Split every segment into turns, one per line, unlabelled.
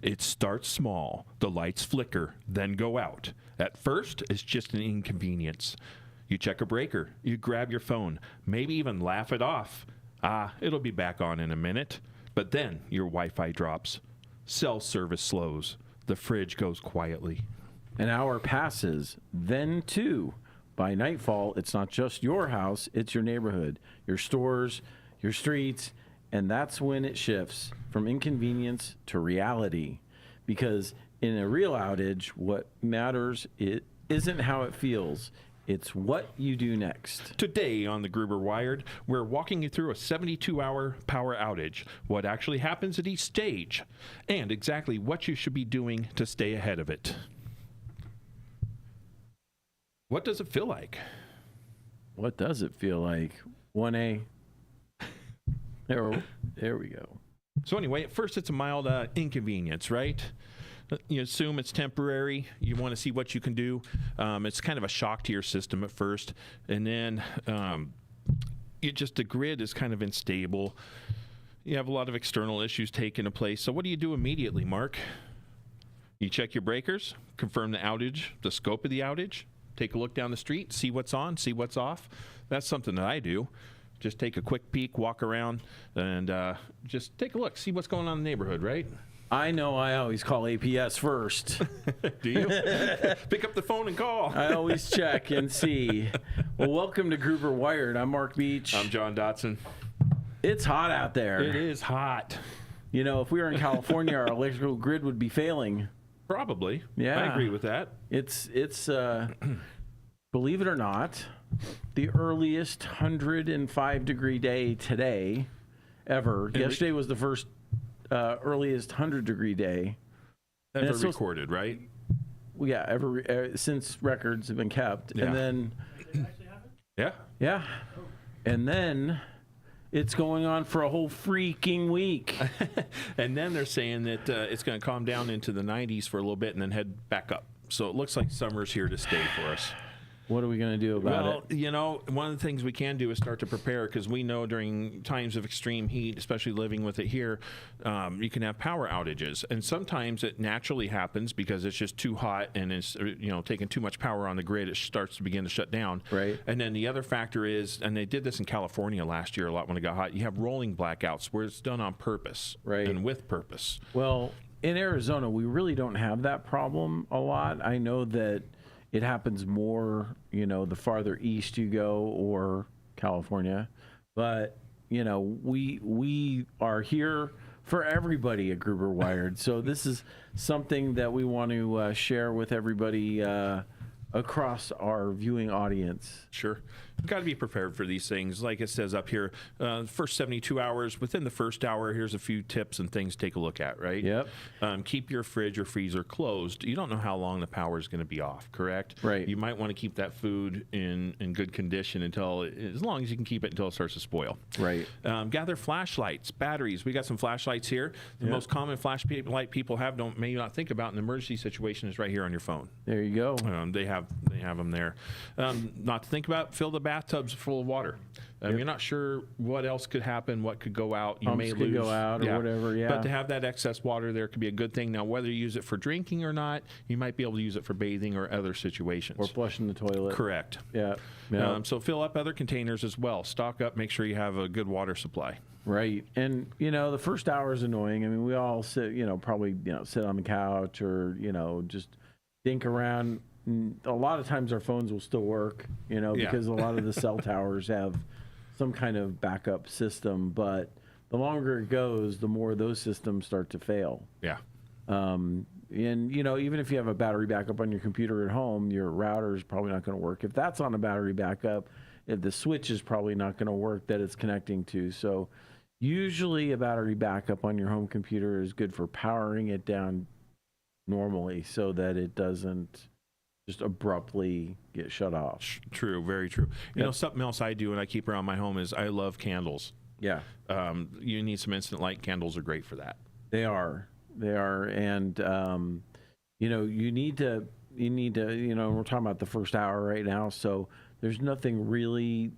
It starts small. The lights flicker, then go out. At first, it's just an inconvenience. You check a breaker. You grab your phone. Maybe even laugh it off. It'll be back on in a minute. But then your Wi-Fi drops. Cell service slows. The fridge goes quietly.
An hour passes, then two. By nightfall, it's not just your house, it's your neighborhood, your stores, your streets, and that's when it shifts from inconvenience to reality. Because in a real outage, what matters isn't how it feels, it's what you do next.
Today on the Gruber Wired, we're walking you through a 72-hour power outage, what actually happens at each stage, and exactly what you should be doing to stay ahead of it. What does it feel like?
What does it feel like? 1A. There we go.
So anyway, at first it's a mild inconvenience, right? You assume it's temporary. You want to see what you can do. It's kind of a shock to your system at first. And then the grid is kind of unstable. You have a lot of external issues taking place. So what do you do immediately, Mark? You check your breakers, confirm the outage, the scope of the outage. Take a look down the street, see what's on, see what's off. That's something that I do. Just take a quick peek, walk around, and just take a look, see what's going on in the neighborhood, right?
I know I always call APS first.
Do you? Pick up the phone and call.
I always check and see. Well, welcome to Gruber Wired. I'm Mark Beach.
I'm John Dotson.
It's hot out there.
It is hot.
You know, if we were in California, our electrical grid would be failing.
Probably.
Yeah.
I agree with that.
It's believe it or not, the earliest 105-degree day today ever. Yesterday was the first earliest 100-degree day.
Ever recorded, right?
Yeah, ever since records have been kept.
Yeah.
And then...
Yeah.
Yeah. And then... it's going on for a whole freaking week.
And then they're saying that it's going to calm down into the 90s for a little bit and then head back up. So it looks like summer's here to stay for us.
What are we going to do about it?
Well, you know, one of the things we can do is start to prepare, because we know during times of extreme heat, especially living with it here, you can have power outages. And sometimes it naturally happens because it's just too hot and it's, taking too much power on the grid. It starts to begin to shut down.
Right.
And then the other factor is, and they did this in California last year a lot when it got hot, you have rolling blackouts where it's done on purpose.
Right.
And with purpose.
Well, in Arizona, we really don't have that problem a lot. I know that it happens more, the farther east you go, or California. But, we are here for everybody at Gruber Wired. So this is something that we want to share with everybody across our viewing audience.
Sure. You've got to be prepared for these things. Like it says up here, first 72 hours, within the first hour, here's a few tips and things to take a look at, right?
Yep.
Keep your fridge or freezer closed. You don't know how long the power is going to be off, correct?
Right.
You might want to keep that food in good condition as long as you can keep it until it starts to spoil.
Right.
Gather flashlights, batteries. We got some flashlights here. The most common flashlight people have, may not think about in an emergency situation, is right here on your phone.
There you go.
They have them there. Not to think about, fill the bathtubs full of water. You're not sure what else could happen, what could go out. You may lose.
Could go out or whatever, yeah.
But to have that excess water there could be a good thing. Now, whether you use it for drinking or not, you might be able to use it for bathing or other situations.
Or flushing the toilet.
Correct.
Yeah.
So fill up other containers as well. Stock up. Make sure you have a good water supply.
Right. And, the first hour is annoying. I mean, we all sit, probably, sit on the couch or, just think around. A lot of times our phones will still work, because a lot of the cell towers have some kind of backup system. But the longer it goes, the more those systems start to fail.
Yeah.
And, even if you have a battery backup on your computer at home, your router is probably not going to work. If that's on a battery backup, the switch is probably not going to work that it's connecting to. So usually a battery backup on your home computer is good for powering it down normally so that it doesn't just abruptly get shut off.
True, very true. You know, something else I do and I keep around my home is I love candles.
Yeah.
You need some instant light. Candles are great for that.
They are. And, you need to, we're talking about the first hour right now. So there's nothing really,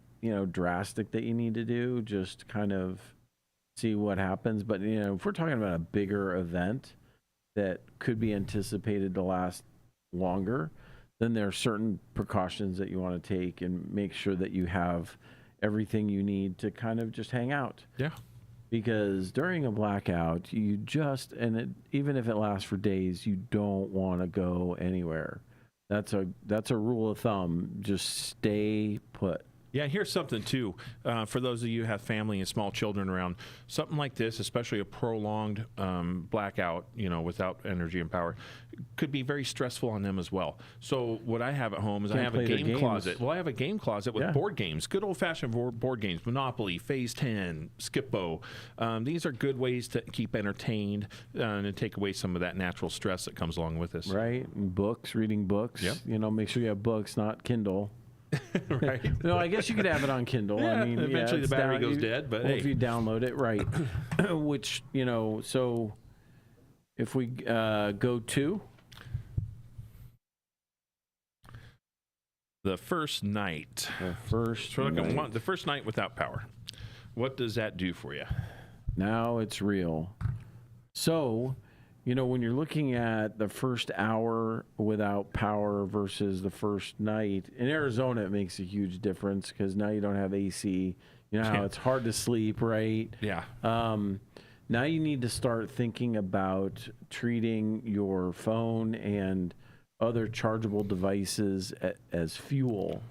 drastic that you need to do. Just kind of see what happens. But, if we're talking about a bigger event, that could be anticipated to last longer, then there are certain precautions that you want to take and make sure that you have everything you need to kind of just hang out.
Yeah.
Because during a blackout, you just, even if it lasts for days, you don't want to go anywhere. That's a rule of thumb. Just stay put.
Yeah, here's something too. For those of you who have family and small children around, something like this, especially a prolonged blackout, without energy and power, could be very stressful on them as well. So what I have at home is I have a game closet. Well, I have a game closet with board games, good old-fashioned board games, Monopoly, Phase 10, Skippo. These are good ways to keep entertained and to take away some of that natural stress that comes along with this.
Right, and books, reading books.
Yep.
Make sure you have books, not Kindle.
Right.
No, I guess you could have it on Kindle.
Yeah,
I mean,
eventually the battery goes dead, but hey.
if you download it, right? Which so if we go to
the first night. The first night without power. What does that do for you?
Now it's real. So, when you're looking at the first hour without power versus the first night, in Arizona, it makes a huge difference because now you don't have AC. How it's hard to sleep, right?
Yeah.
Now you need to start thinking about treating your phone and other chargeable devices as fuel.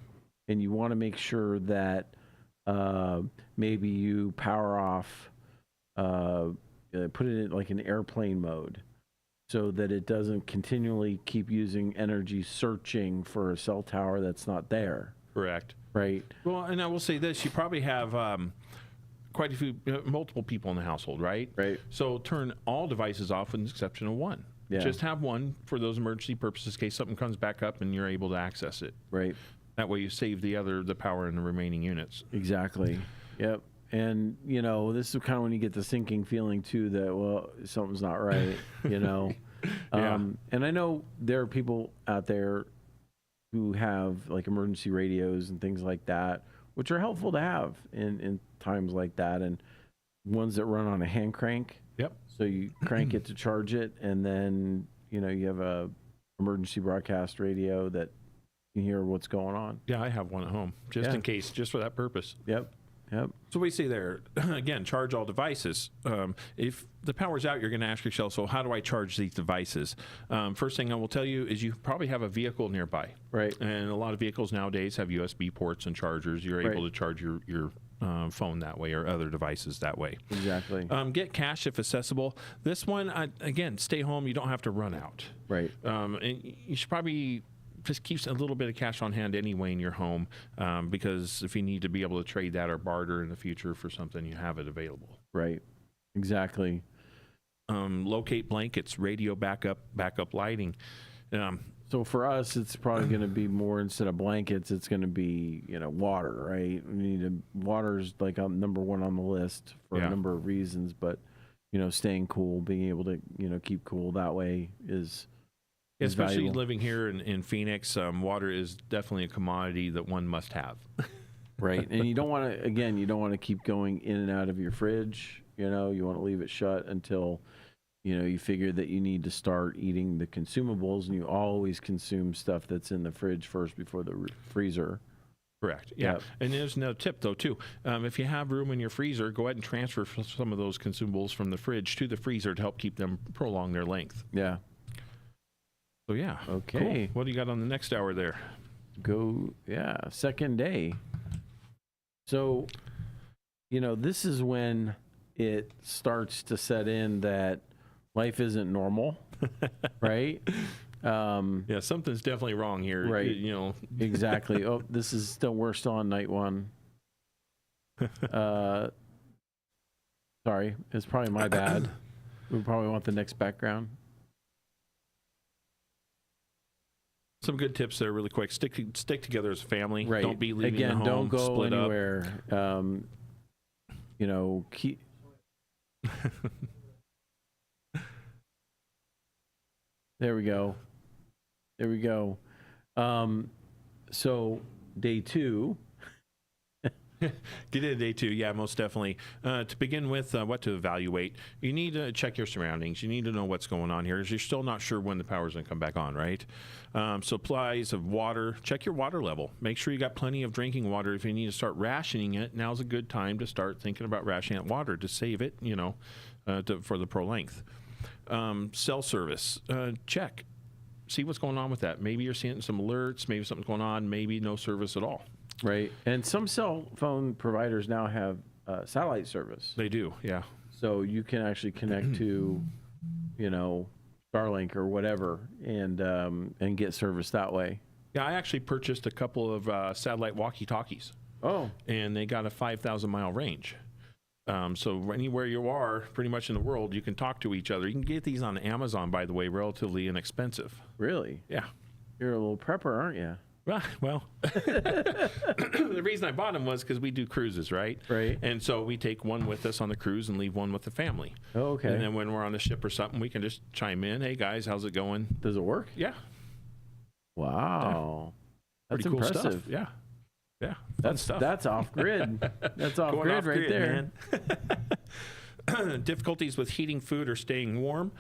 And you want to make sure that maybe you power off, put it in like an airplane mode so that it doesn't continually keep using energy searching for a cell tower that's not there.
Correct.
Right.
Well, and I will say this, you probably have quite a few, multiple people in the household, right?
Right.
So turn all devices off with the exception of one.
Yeah.
Just have one for those emergency purposes in case something comes back up and you're able to access it.
Right.
That way you save the power in the remaining units.
Exactly. Yep. And, this is kind of when you get the sinking feeling, too, that, well, something's not right,
Yeah.
And I know there are people out there who have, like, emergency radios and things like that, which are helpful to have in times like that, and ones that run on a hand crank.
Yep.
So you crank it to charge it, and then, you have a emergency broadcast radio that you hear what's going on.
Yeah, I have one at home just in case, just for that purpose.
Yep.
So we say there, again, charge all devices. If the power's out, you're going to ask yourself, so how do I charge these devices? First thing I will tell you is you probably have a vehicle nearby.
Right.
And a lot of vehicles nowadays have USB ports and chargers. You're able to charge your phone that way or other devices that way.
Exactly.
Get cash if accessible. This one, again, stay home. You don't have to run out.
Right.
And you should probably just keep a little bit of cash on hand anyway in your home because if you need to be able to trade that or barter in the future for something, you have it available.
Right. Exactly.
Locate blankets, radio backup lighting.
So for us, it's probably going to be more, instead of blankets, it's going to be, water, right? Water's like number one on the list for a number of reasons, but, staying cool, being able to, keep cool that way is
especially
valuable.
Living here in Phoenix, water is definitely a commodity that one must have.
Right. And you don't want to keep going in and out of your fridge. You want to leave it shut until, you figure that you need to start eating the consumables, and you always consume stuff that's in the fridge first before the freezer.
Correct. Yeah.
Yep.
And there's no tip, though, too. If you have room in your freezer, go ahead and transfer some of those consumables from the fridge to the freezer to help keep them prolong their length.
Yeah.
So, yeah.
Okay.
Cool. What do you got on the next hour there?
Second day. So, this is when it starts to set in that life isn't normal, right?
Yeah, something's definitely wrong here.
Right. Exactly. Oh, we're still on night one. Sorry, it's probably my bad. We probably want the next background.
Some good tips there, really quick. Stick together as a family.
Right.
Don't be leaving the home.
Don't go
split
anywhere. Keep. There we go. So day 2,
Get into day 2. Yeah, most definitely. To begin with, what to evaluate, you need to check your surroundings. You need to know what's going on here, because you're still not sure when the power's going to come back on, right? Supplies of water. Check your water level. Make sure you got plenty of drinking water. If you need to start rationing it, now's a good time to start thinking about rationing water to save it, for the pro length. Cell service. Check. See what's going on with that. Maybe you're seeing some alerts. Maybe something's going on. Maybe no service at all.
Right. And some cell phone providers now have satellite service.
They do, yeah.
So you can actually connect to, Starlink or whatever and get service that way.
Yeah, I actually purchased a couple of satellite walkie-talkies.
Oh.
And they got a 5,000-mile range. So anywhere you are, pretty much in the world, you can talk to each other. You can get these on Amazon, by the way, relatively inexpensive.
Really?
Yeah.
You're a little prepper, aren't you?
Well, the reason I bought them was because we do cruises, right?
Right.
And so we take one with us on the cruise and leave one with the family.
Oh, okay.
And then when we're on the ship or something, we can just chime in. Hey, guys, how's it going?
Does it work?
Yeah.
Wow. That's
Pretty cool
impressive.
stuff. Yeah. Yeah.
That's
stuff.
That's off grid. That's off
Going
grid
off
right
grid,
there.
Man. Difficulties with heating food or staying warm.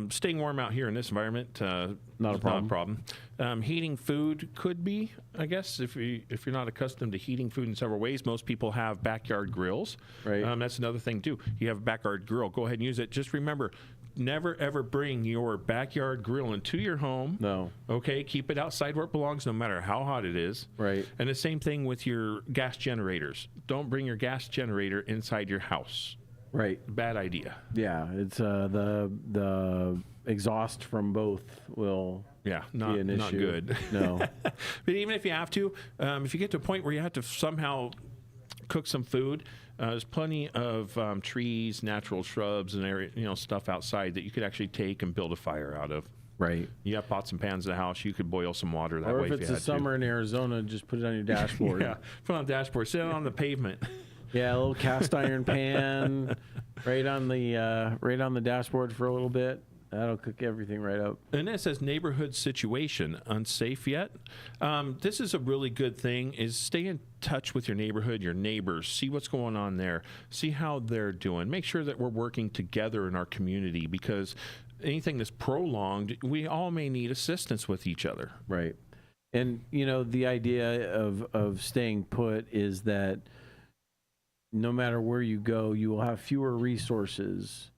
Staying warm out here in this environment,
Not a problem.
Not a problem. Heating food could be, I guess, if you're not accustomed to heating food in several ways. Most people have backyard grills.
Right.
That's another thing too. You have a backyard grill. Go ahead and use it. Just remember, never ever bring your backyard grill into your home.
No.
Okay. Keep it outside where it belongs, no matter how hot it is.
Right.
And the same thing with your gas generators. Don't bring your gas generator inside your house.
Right.
Bad idea.
Yeah. It's the exhaust from both will
not
be an issue.
Not good.
No.
But even if you have to, if you get to a point where you have to somehow cook some food, there's plenty of trees, natural shrubs, and area, stuff outside that you could actually take and build a fire out of.
Right.
You have pots and pans in the house. You could boil some water that
Or
way.
if it's the summer in Arizona, just put it on your dashboard.
Yeah, put it on the dashboard. Sit it on the pavement.
Yeah, a little cast iron pan right on the dashboard for a little bit. That'll cook everything right up.
And then it says neighborhood situation, unsafe yet. This is a really good thing, is stay in touch with your neighborhood, your neighbors, see what's going on there, see how they're doing. Make sure that we're working together in our community, because anything that's prolonged, we all may need assistance with each other.
Right. And, the idea of staying put is that no matter where you go, you will have fewer resources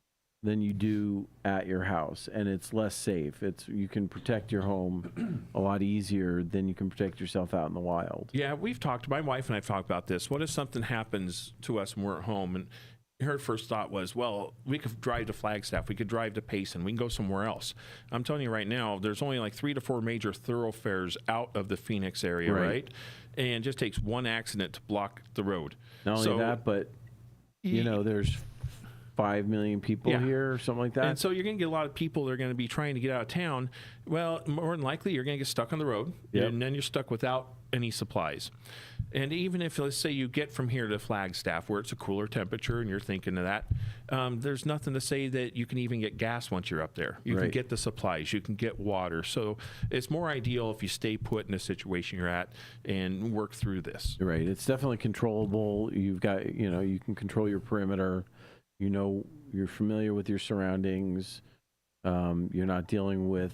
than you do at your house, and it's less safe. You can protect your home a lot easier than you can protect yourself out in the wild.
Yeah, my wife and I've talked about this. What if something happens to us when we're at home? And her first thought was, well, we could drive to Flagstaff, we could drive to Payson, we can go somewhere else. I'm telling you right now, there's only like 3 to 4 major thoroughfares out of the Phoenix area, right? And it just takes one accident to block the road.
Not only that, but there's 5 million people here or something like that.
And so you're going to get a lot of people that are going to be trying to get out of town. Well, more than likely, you're going to get stuck on the road, and then you're stuck without any supplies. And even if, let's say, you get from here to Flagstaff, where it's a cooler temperature, and you're thinking of that, there's nothing to say that you can even get gas once you're up there. You can get the supplies, you can get water. So it's more ideal if you stay put in the situation you're at and work through this.
Right. It's definitely controllable. You've got, you can control your perimeter. You're familiar with your surroundings. You're not dealing with,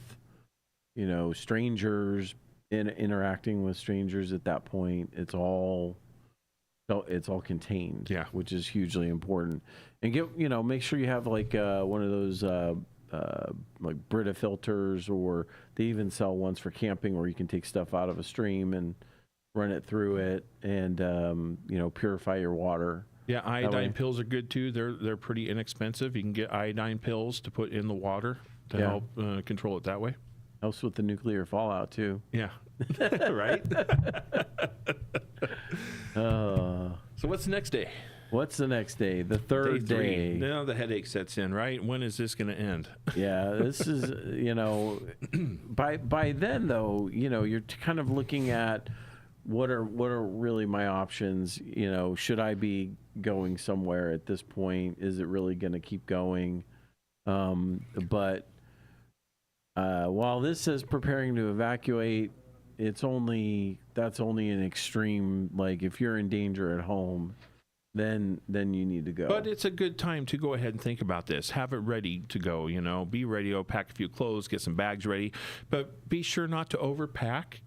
strangers, interacting with strangers at that point. It's all contained, which is hugely important. And make sure you have like one of those like Brita filters, or they even sell ones for camping where you can take stuff out of a stream and run it through it and purify your water.
Yeah, iodine pills are good too. They're pretty inexpensive. You can get iodine pills to put in the water to help control it that way.
Helps with the nuclear fallout too.
Yeah, right. So what's the next day?
What's the next day? The third day.
Now the headache sets in, right? When is this going to end?
Yeah, this is, by then though, you're kind of looking at what are really my options? Should I be going somewhere at this point? Is it really going to keep going? But while this says preparing to evacuate, that's only an extreme. Like if you're in danger at home, then you need to go.
But it's a good time to go ahead and think about this. Have it ready to go, be ready to pack a few clothes, get some bags ready, but be sure not to overpack.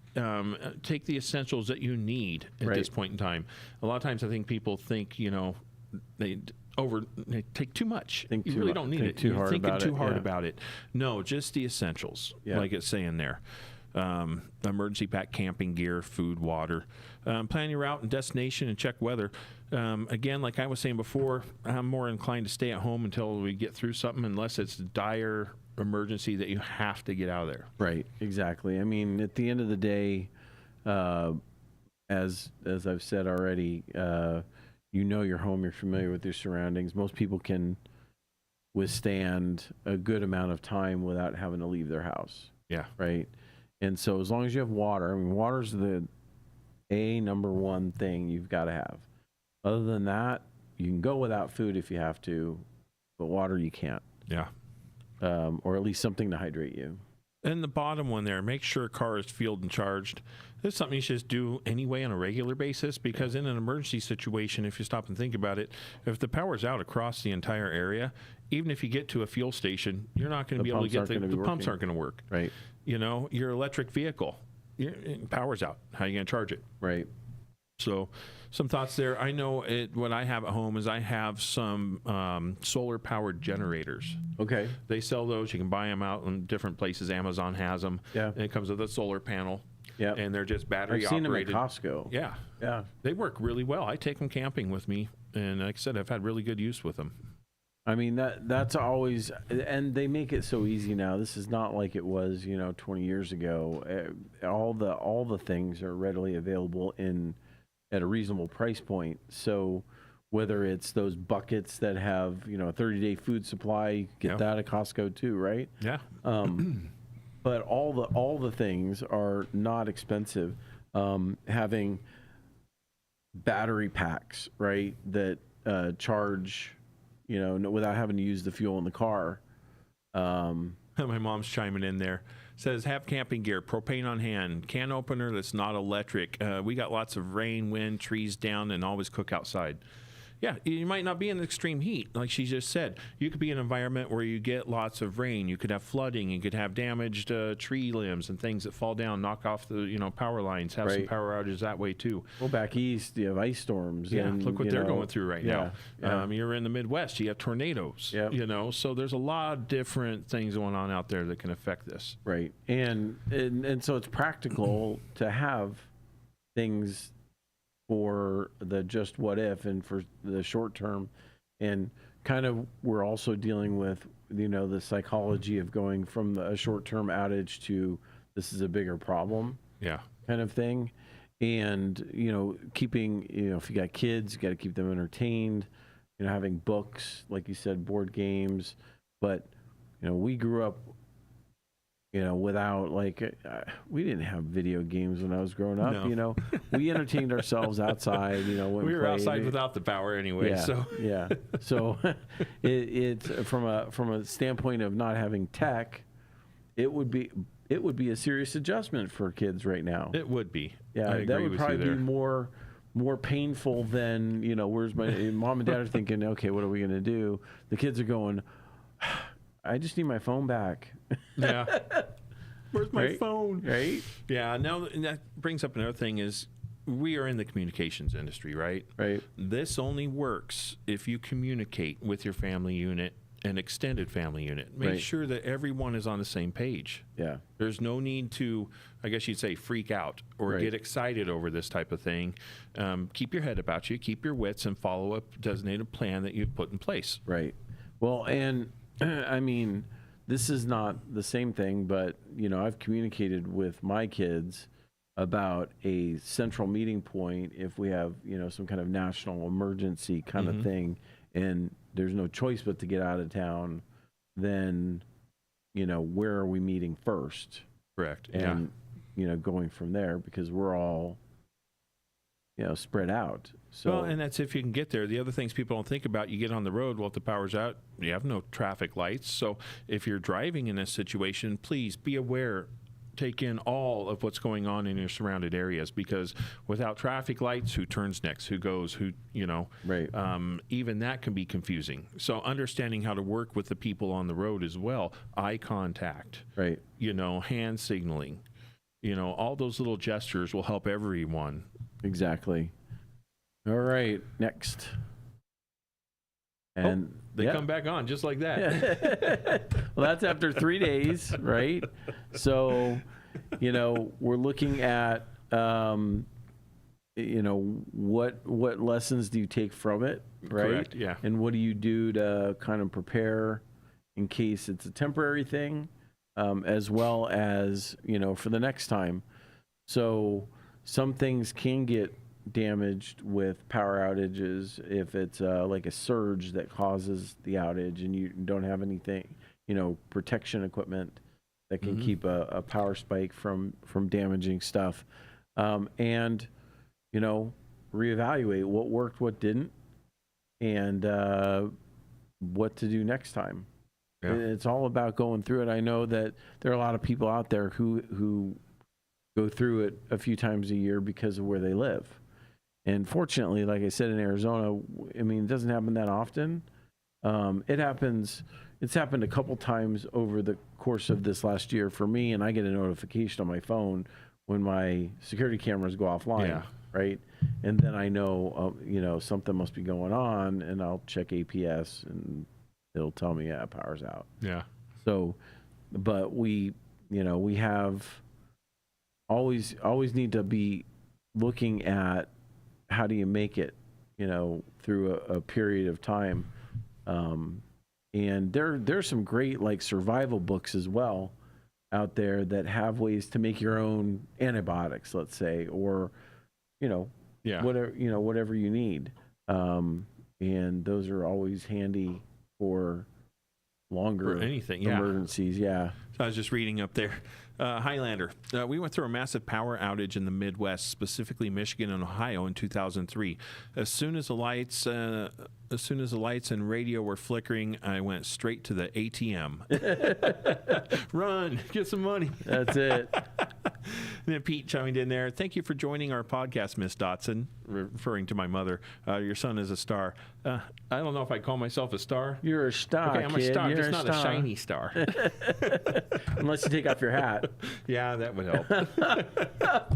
Take the essentials that you need at this point in time. A lot of times I think people think, they take too much. You really don't need it. You're thinking too hard about it. No, just the essentials, like it's saying there. Emergency pack, camping gear, food, water. Plan your route and destination and check weather. Again, like I was saying before, I'm more inclined to stay at home until we get through something, unless it's dire emergency that you have to get out of there.
Right, exactly. I mean, at the end of the day, as I've said already, your home, you're familiar with your surroundings. Most people can withstand a good amount of time without having to leave their house.
Yeah.
Right. And so as long as you have water, I mean, water's the number one thing you've got to have. Other than that, you can go without food if you have to, but water you can't.
Yeah.
Or at least something to hydrate you.
And the bottom one there, make sure a car is fueled and charged. This is something you should just do anyway on a regular basis, because in an emergency situation, if you stop and think about it, if the power's out across the entire area, even if you get to a fuel station, you're not going to be able to get the pumps aren't going to work.
Right.
Your electric vehicle, power's out. How are you going to charge it?
Right.
So some thoughts there. I know what I have at home is I have some solar-powered generators.
Okay.
They sell those. You can buy them out in different places. Amazon has them.
Yeah.
And it comes with a solar panel.
Yeah.
And they're just battery
I've seen
operated.
them at Costco.
Yeah.
Yeah.
They work really well. I take them camping with me. And like I said, I've had really good use with them.
I mean, that's always, and they make it so easy now. This is not like it was, 20 years ago. All the things are readily available at a reasonable price point. So whether it's those buckets that have, a 30-day food supply, get that at Costco too, right?
Yeah.
But all the things are not expensive. Having battery packs, right, that charge, without having to use the fuel in the car.
My mom's chiming in there. Says, have camping gear, propane on hand, can opener that's not electric. We got lots of rain, wind, trees down, and always cook outside. Yeah, you might not be in extreme heat, like she just said. You could be in an environment where you get lots of rain. You could have flooding. You could have damaged tree limbs and things that fall down, knock off the power lines, have some power outages that way too.
Well, back east, you have ice storms.
Yeah,
and,
look what they're going through right now.
Yeah.
You're in the Midwest. You have tornadoes, so there's a lot of different things going on out there that can affect this.
Right, and so it's practical to have things for the just what if and for the short term, and kind of we're also dealing with the psychology of going from a short term outage to this is a bigger problem kind of thing, and keeping if you got kids, you got to keep them entertained, having books, like you said, board games, but we grew up without we didn't have video games when I was growing up.
No.
We entertained ourselves outside.
We were outside without the power anyway.
Yeah,
so
yeah. So it's from a standpoint of not having tech, it would be a serious adjustment for kids right now.
It would be.
Yeah, that would probably be more painful than where's my mom and dad are thinking, okay, what are we going to do? The kids are going, I just need my phone back.
Yeah. Where's my phone?
Right?
Yeah. Now, and that brings up another thing is we are in the communications industry, right?
Right.
This only works if you communicate with your family unit and extended family unit. Make sure that everyone is on the same page.
Yeah.
There's no need to, I guess you'd say, freak out or get excited over this type of thing. Keep your head about you, keep your wits, and follow a designated plan that you've put in place.
Right. Well, and I mean, this is not the same thing, but I've communicated with my kids about a central meeting point if we have some kind of national emergency kind of thing, and there's no choice but to get out of town. Then where are we meeting first?
Correct.
And going from there, because we're all spread out. So,
well, and that's if you can get there. The other things people don't think about, you get on the road, well, if the power's out, you have no traffic lights. So if you're driving in this situation, please be aware take in all of what's going on in your surrounded areas, because without traffic lights, who turns next, who goes, who,
Right.
even that can be confusing. So understanding how to work with the people on the road as well, eye contact,
Right.
hand signaling, all those little gestures will help everyone.
Exactly. All right. Next. And
They come back on just like that.
well, that's after 3 days, right? So, we're looking at, what lessons do you take from it, right?
Correct, yeah.
And what do you do to kind of prepare in case it's a temporary thing, as well as, for the next time. So some things can get damaged with power outages if it's like a surge that causes the outage and you don't have anything, protection equipment that can keep a power spike from damaging stuff. And reevaluate what worked, what didn't, and what to do next time.
Yeah.
It's all about going through it. I know that there are a lot of people out there who go through it a few times a year because of where they live. And fortunately, like I said, in Arizona, it doesn't happen that often. It happens. It's happened a couple times over the course of this last year for me, and I get a notification on my phone when my security cameras go offline.
Yeah.
Right. And then I know, something must be going on, and I'll check APS and it'll tell me, yeah, power's out.
Yeah.
So, but we have always need to be looking at how do you make it, through a period of time. And there's some great like survival books as well out there that have ways to make your own antibiotics, let's say, or, whatever you need. And those are always handy for longer
anything,
emergencies. Yeah.
So I was just reading up there. Highlander. We went through a massive power outage in the Midwest, specifically Michigan and Ohio, in 2003. As soon as the lights and radio were flickering, I went straight to the ATM. Run, get some money.
That's it.
And then Pete chimed in there. Thank you for joining our podcast, Miss Dotson, referring to my mother. Your son is a star. I don't know if I call myself a star.
You're a star,
okay, I'm
kid.
a star,
You're
just
a
not
star.
a shiny star.
Unless you take off your hat.
Yeah, that would help.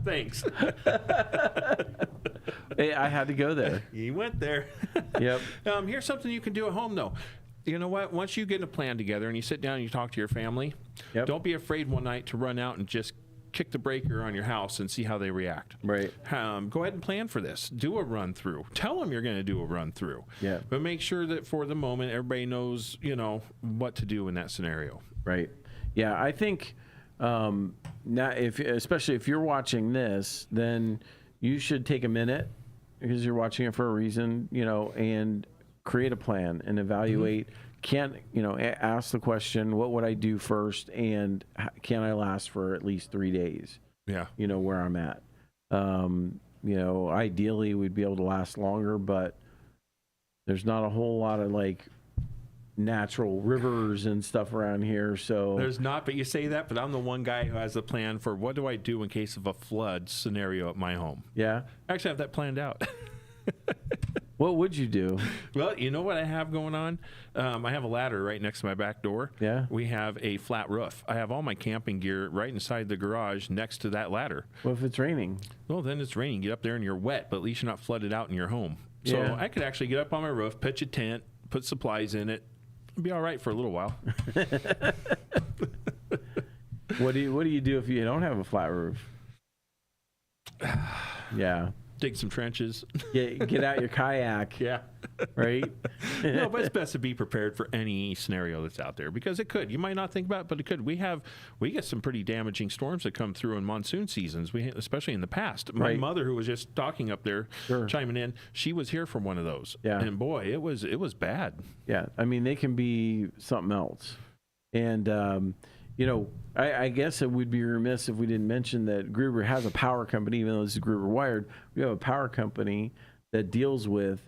Thanks.
Hey, I had to go there.
You went there.
Yep.
Here's something you can do at home, though. You know what? Once you get a plan together and you sit down and you talk to your family, don't be afraid one night to run out and just kick the breaker on your house and see how they react.
Right.
Go ahead and plan for this. Do a run through. Tell them you're going to do a run through.
Yeah.
But make sure that for the moment, everybody knows, what to do in that scenario.
Right. Yeah, I think now, especially if you're watching this, then you should take a minute, because you're watching it for a reason, and create a plan and evaluate. Ask the question, what would I do first, and can I last for at least 3 days?
Yeah.
Where I'm at. Ideally we'd be able to last longer, but there's not a whole lot of like natural rivers and stuff around here. So
there's not, but you say that, but I'm the one guy who has a plan for what do I do in case of a flood scenario at my home.
Yeah.
I actually have that planned out.
What would you do?
Well, you know what I have going on? I have a ladder right next to my back door.
Yeah.
We have a flat roof. I have all my camping gear right inside the garage next to that ladder.
What if it's raining?
Well, then it's raining. Get up there and you're wet, but at least you're not flooded out in your home. So
Yeah.
I could actually get up on my roof, pitch a tent, put supplies in it. It'd be all right for a little while.
What do you do if you don't have a flat roof? Yeah.
Dig some trenches.
Get out your kayak.
Yeah.
Right?
No, but it's best to be prepared for any scenario that's out there, because it could. You might not think about it, but it could. We get some pretty damaging storms that come through in monsoon seasons, especially in the past. My
Right.
mother, who was just talking up there,
Sure.
chiming in, she was here for one of those.
Yeah.
And boy, it was bad.
Yeah. I mean, they can be something else. And, I guess it would be remiss if we didn't mention that Gruber has a power company, even though this is Gruber Wired. We have a power company that deals with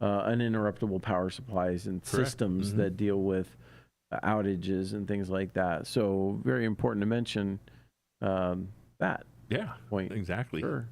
uninterruptible power supplies and systems that deal with outages and things like that. So very important to mention, that
Yeah,
point.
exactly.
Sure.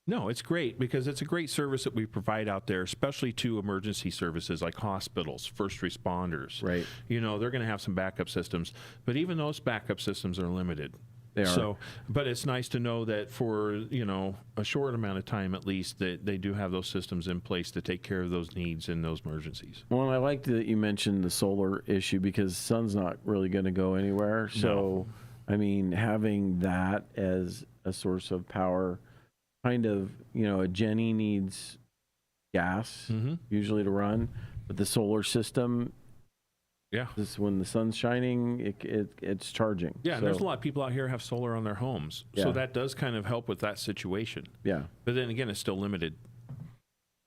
No, it's great because it's a great service that we provide out there, especially to emergency services like hospitals, first responders.
Right.
You know, they're going to have some backup systems, but even those backup systems are limited.
They are.
So, but it's nice to know that for, you know, a short amount of time at least, that they do have those systems in place to take care of those needs in those emergencies.
Well, I liked that you mentioned the solar issue because sun's not really going to go anywhere. So, I mean, having that as a source of power, kind of, you know, a Jenny needs gas usually to run, but the solar system, this when the sun's shining, it's charging.
Yeah, and there's a lot of people out here who have solar on their homes, so that does kind of help with that situation.
Yeah,
but then again, it's still limited.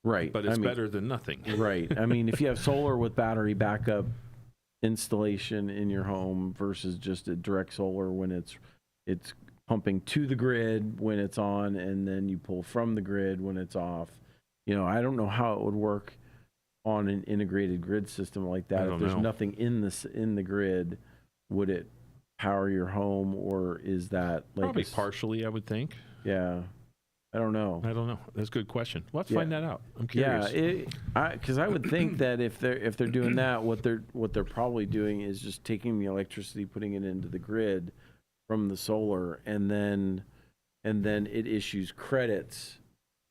Right,
but it's better than nothing.
Right. I mean, if you have solar with battery backup installation in your home versus just a direct solar when it's pumping to the grid when it's on, and then you pull from the grid when it's off. You know, I don't know how it would work on an integrated grid system like that. If there's nothing in the grid, would it power your home, or is that like
probably partially? I would think.
Yeah, I don't know.
That's a good question. We'll have to find that out. I'm curious.
Yeah, because I would think that if they're doing that, what they're probably doing is just taking the electricity, putting it into the grid from the solar, and then it issues credits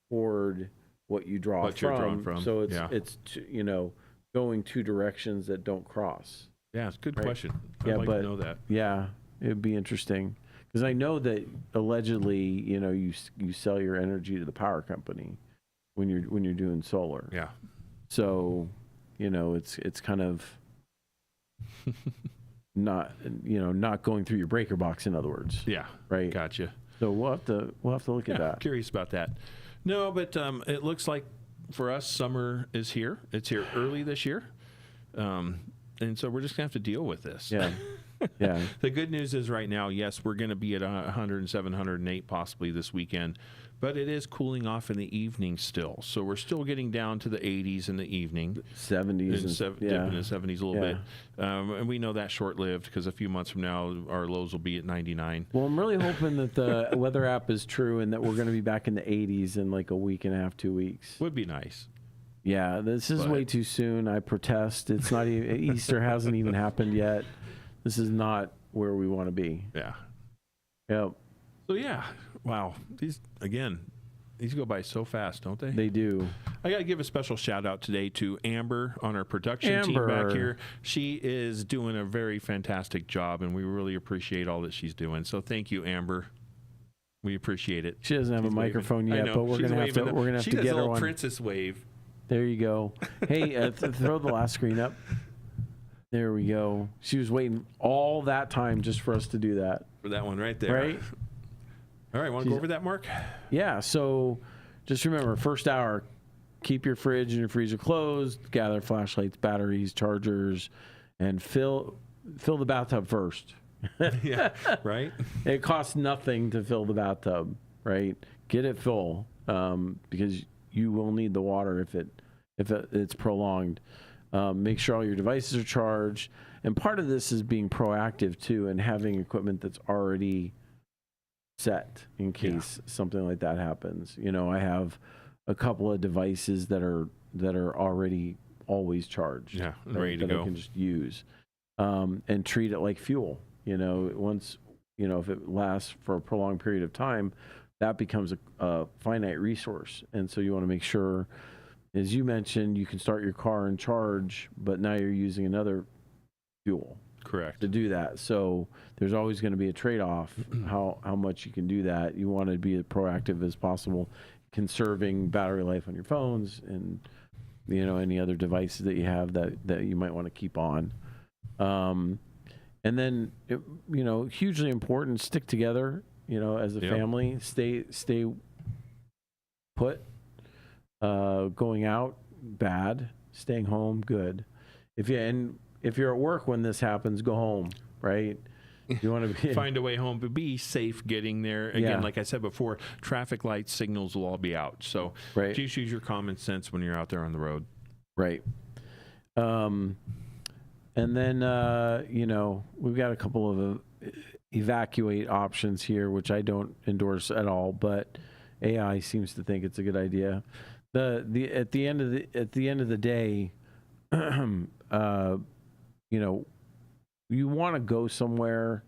toward what you draw from. So it's you know, going two directions that don't cross.
Yeah, it's a good question. I'd like to know that.
Yeah, it'd be interesting because I know that allegedly, you know, you sell your energy to the power company when you're doing solar.
Yeah.
So, you know, it's kind of not going through your breaker box, in other words.
Yeah.
Right.
Gotcha.
So we'll have to look at that.
Curious about that. No, but it looks like for us, summer is here. It's here early this year. And so we're just going to have to deal with this.
Yeah. Yeah.
The good news is right now, yes, we're going to be at 107, 108 possibly this weekend, but it is cooling off in the evening still. So we're still getting down to the 80s in the evening.
70s.
Dipping in the 70s a little bit. And we know that's short-lived because a few months from now, our lows will be at 99.
Well, I'm really hoping that the weather app is true and that we're going to be back in the 80s in like a week and a half, 2 weeks.
Would be nice.
Yeah, this is way too soon. I protest. It's not even, Easter hasn't even happened yet. This is not where we want to be.
Yeah.
Yep.
So yeah, wow. These go by so fast, don't they?
They do.
I got to give a special shout out today to Amber on our production team back here. She is doing a very fantastic job, and we really appreciate all that she's doing. So thank you, Amber. We appreciate it.
She doesn't have a microphone yet, but we're gonna have to get her one.
She does a little princess wave.
There you go. Hey, throw the last screen up. There we go. She was waiting all that time just for us to do that.
For that one right there.
Right?
All right, want to go over that, Mark?
Yeah, so just remember, first hour, keep your fridge and your freezer closed, gather flashlights, batteries, chargers, and fill the bathtub first.
Yeah, right?
It costs nothing to fill the bathtub, right? Get it full because you will need the water if it's prolonged. Make sure all your devices are charged. And part of this is being proactive too and having equipment that's already set in case something like that happens. You know, I have a couple of devices that are already always charged.
Yeah, ready to go.
I can just use and treat it like fuel. You know, once, you know, if it lasts for a prolonged period of time, that becomes a finite resource. And so you want to make sure, as you mentioned, you can start your car and charge, but now you're using another fuel.
Correct.
To do that. So there's always going to be a trade-off how much you can do that. You want to be as proactive as possible, conserving battery life on your phones and, you know, any other devices that you have that you might want to keep on. And then, you know, hugely important, stick together, you know, as a family, stay put, going out, bad, staying home, good. If you're at work when this happens, go home, right? You want to
find a way home, but be safe getting there. Again, like I said before, traffic lights, signals will all be out. So just use your common sense when you're out there on the road.
Right. And then, you know, we've got a couple of evacuate options here, which I don't endorse at all, but AI seems to think it's a good idea. At the end of the day, you know, you want to go somewhere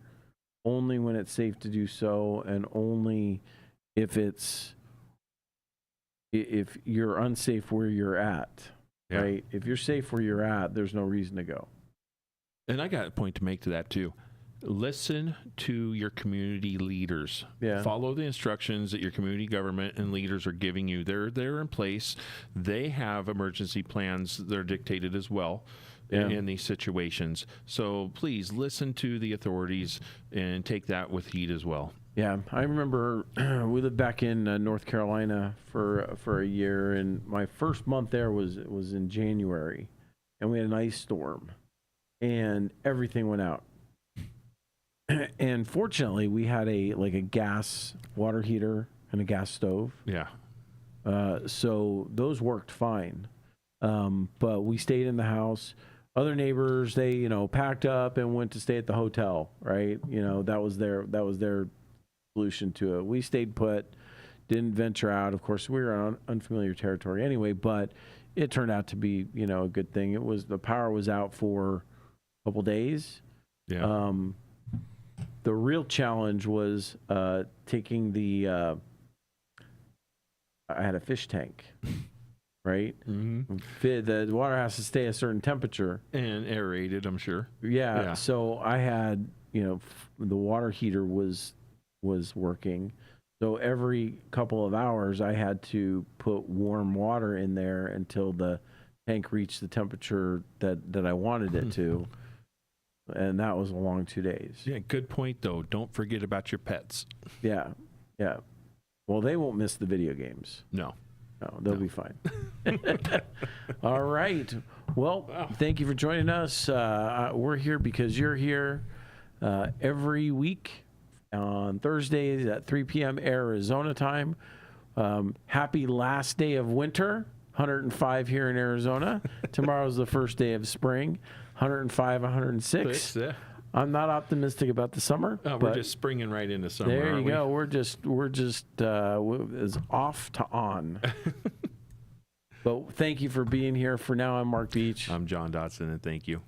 only when it's safe to do so, and only if you're unsafe where you're at.
Yeah.
Right? If you're safe where you're at, there's no reason to go.
And I got a point to make to that too. Listen to your community leaders.
Yeah.
Follow the instructions that your community government and leaders are giving you. They're in place. They have emergency plans that are dictated as well in these situations. So please listen to the authorities and take that with heed as well.
Yeah, I remember we lived back in North Carolina for a year, and my first month there was in January, and we had an ice storm, and everything went out. And fortunately, we had a gas water heater and a gas stove.
Yeah.
So those worked fine. But we stayed in the house. Other neighbors, they packed up and went to stay at the hotel. Right? That was their solution to it. We stayed put, didn't venture out. Of course, we were on unfamiliar territory anyway, but it turned out to be, a good thing. The power was out for a couple days.
Yeah.
The real challenge was taking I had a fish tank, right?
Mm-hmm.
The water has to stay a certain temperature.
And aerated, I'm sure.
Yeah. So I had, the water heater was working. So every couple of hours, I had to put warm water in there until the tank reached the temperature that I wanted it to. And that was a long 2 days.
Yeah, good point, though. Don't forget about your pets.
Yeah. Yeah. Well, they won't miss the video games.
No.
No, they'll be fine. All right. Well, thank you for joining us. We're here because you're here every week on Thursdays at 3 p.m. Arizona time. Happy last day of winter, 105 here in Arizona. Tomorrow's the first day of spring, 105, 106. I'm not optimistic about the summer.
We're just springing right into summer.
There you go. We're just is off to on. But thank you for being here. For now, I'm Mark Beach.
I'm John Dotson, and thank you.